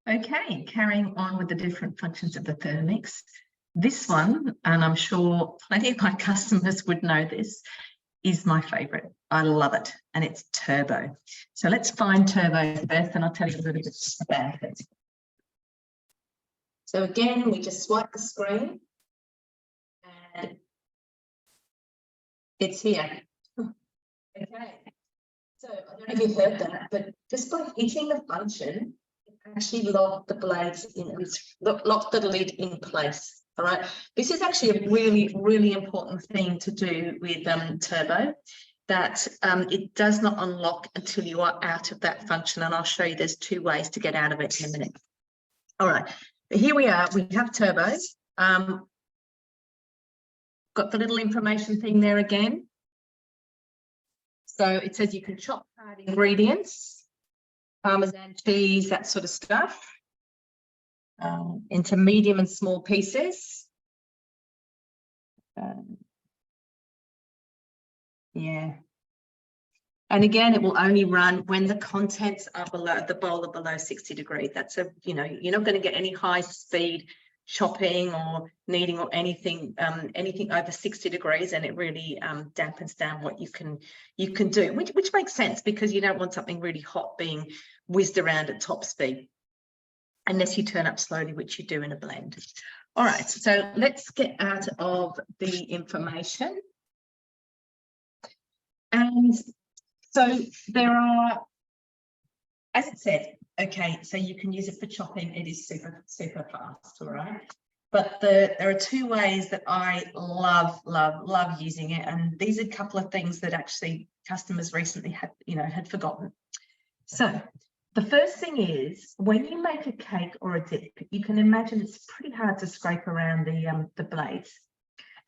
Okay, carrying on with the different functions of the Thermomix. This one, and I'm sure plenty of my customers would know this, is my favourite. I love it, and it's turbo. So let's find turbo first, and I'll tell you a little bit about it. So again, we just swipe the screen, and it's here. Okay. So I don't know if you heard that, but just by hitting the function, it actually locked the blades in, locked the lid in place. All right. This is actually a really, really important thing to do with turbo, that it does not unlock until you are out of that function. And I'll show you there's two ways to get out of it in a minute. All right. But here we are. We have turbo. Got the little information thing there again. So it says you can chop hard ingredients, Parmesan cheese, that sort of stuff, into medium and small pieces. Yeah. And again, it will only run when the contents are below, the bowl are below 60 degrees. That's a, you know, you're not going to get any high speed chopping or kneading or anything over 60 degrees, and it really dampens down what you can do, which makes sense, because you don't want something really hot being whizzed around at top speed unless you turn up slowly, which you do in a blend. All right, so let's get out of the information. And so there are, as it said, okay, so you can use it for chopping. It is super, super fast, all right? But there are two ways that I love using it. And these are a couple of things that actually customers recently had forgotten. So the first thing is, when you make a cake or a dip, you can imagine it's pretty hard to scrape around the blades.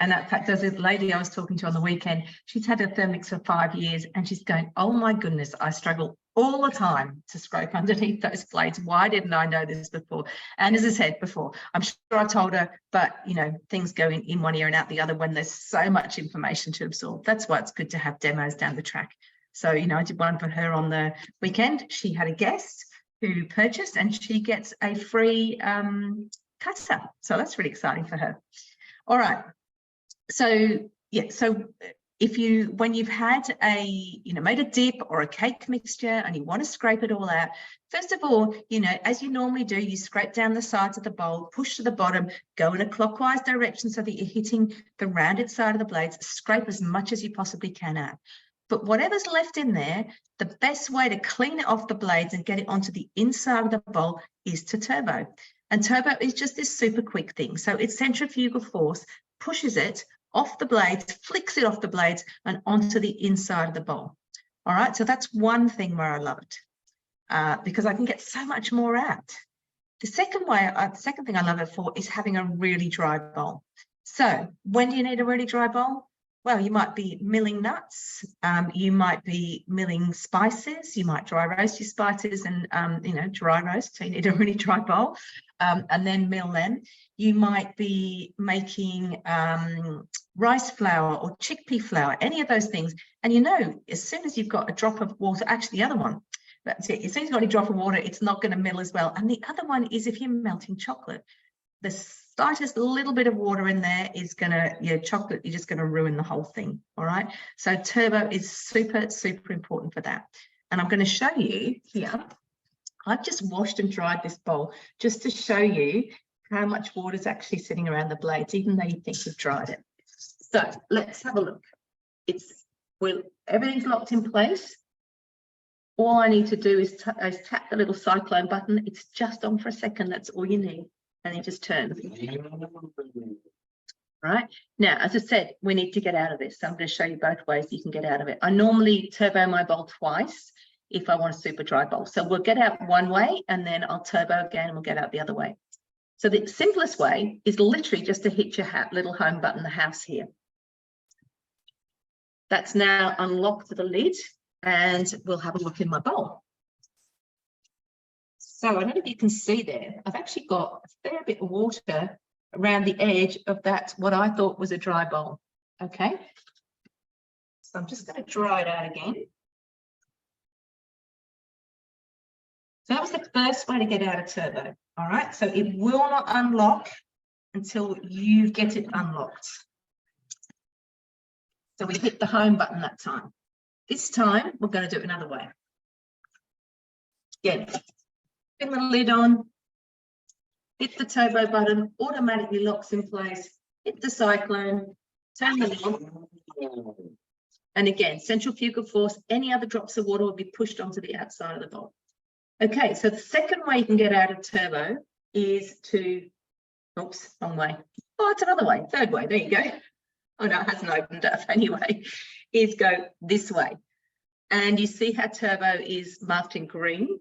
And in fact, there's a lady I was talking to on the weekend. She's had a Thermomix for 5 years, and she's going, oh my goodness, I struggle all the time to scrape underneath those blades. Why didn't I know this before? And as I said before, I'm sure I told her, but you know, things go in one ear and out the other when there's so much information to absorb. That's why it's good to have demos down the track. So, you know, I did one for her on the weekend. She had a guest who purchased, and she gets a free cutter. So that's really exciting for her. All right. So yeah, so when you've had made a dip or a cake mixture and you want to scrape it all out, first of all, you know, as you normally do, you scrape down the sides of the bowl, push to the bottom, go in a clockwise direction so that you're hitting the rounded side of the blades, scrape as much as you possibly can out. But whatever's left in there, the best way to clean it off the blades and get it onto the inside of the bowl is to turbo. And turbo is just this super quick thing. So it's centrifugal force pushes it off the blades, flicks it off the blades and onto the inside of the bowl. All right, so that's one thing where I love it, because I can get so much more out. The second thing I love it for is having a really dry bowl. So when do you need a really dry bowl? Well, you might be milling nuts, you might be milling spices, you might dry roast your spices and, dry roast, so you need a really dry bowl, and then mill them. You might be making rice flour or chickpea flour, any of those things. And you know, as soon as you've got a drop of water, actually the other one, that's it, as soon as you've got a drop of water, it's not going to mill as well. And the other one is if you're melting chocolate, the slightest little bit of water in there is going to, chocolate, you're just going to ruin the whole thing. All right. So turbo is super, super important for that. And I'm going to show you here. I've just washed and dried this bowl just to show you how much water is actually sitting around the blades, even though you think you've dried it. So let's have a look. Everything's locked in place. All I need to do is tap the little cyclone button. It's just on for a second. That's all you need. And it just turns. Right. Now, as I said, we need to get out of this. So I'm going to show you both ways you can get out of it. I normally turbo my bowl twice if I want a super dry bowl. So we'll get out one way and then I'll turbo again and we'll get out the other way. So the simplest way is literally just to hit your little home button, the house here. That's now unlocked the lid and we'll have a look in my bowl. So I don't know if you can see there, I've actually got a fair bit of water around the edge of that, what I thought was a dry bowl. Okay. So I'm just going to dry it out again. So that was the first way to get out of Turbo. All right, so it will not unlock until you get it unlocked. So we hit the home button that time. This time, we're going to do it another way. Again, pin the lid on, hit the turbo button, automatically locks in place, hit the cyclone, turn the knob, and again, centrifugal force, any other drops of water will be pushed onto the outside of the bowl. Okay, so the second way you can get out of turbo is to, oops, wrong way. Oh, it's another way, third way, there you go. Oh no, it hasn't opened up anyway, is go this way. And you see how turbo is marked in green.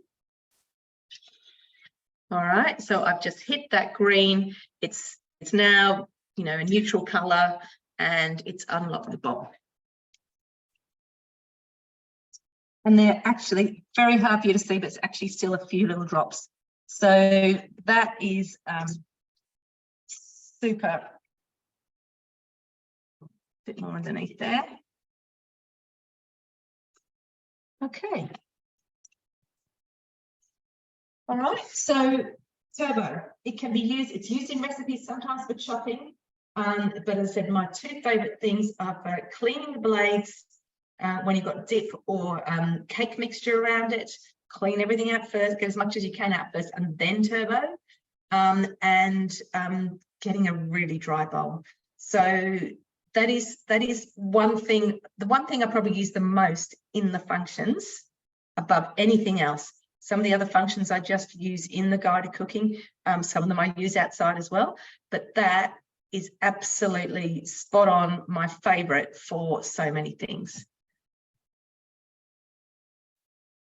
All right, so I've just hit that green. It's now, you know, a neutral color, and it's unlocked the bowl. And they're actually very hard for you to see, but it's actually still a few little drops. So that is super. A bit more underneath there. Okay. All right, so turbo, it can be used, it's used in recipes sometimes for chopping, but as I said, my two favorite things are for cleaning the blades when you've got dip or cake mixture around it. Clean everything out first, get as much as you can out first, and then turbo, and getting a really dry bowl. So that is one thing, the one thing I probably use the most in the functions above anything else. Some of the other functions I just use in the guided cooking. Some of them I use outside as well, but that is absolutely spot on, my favorite for so many things.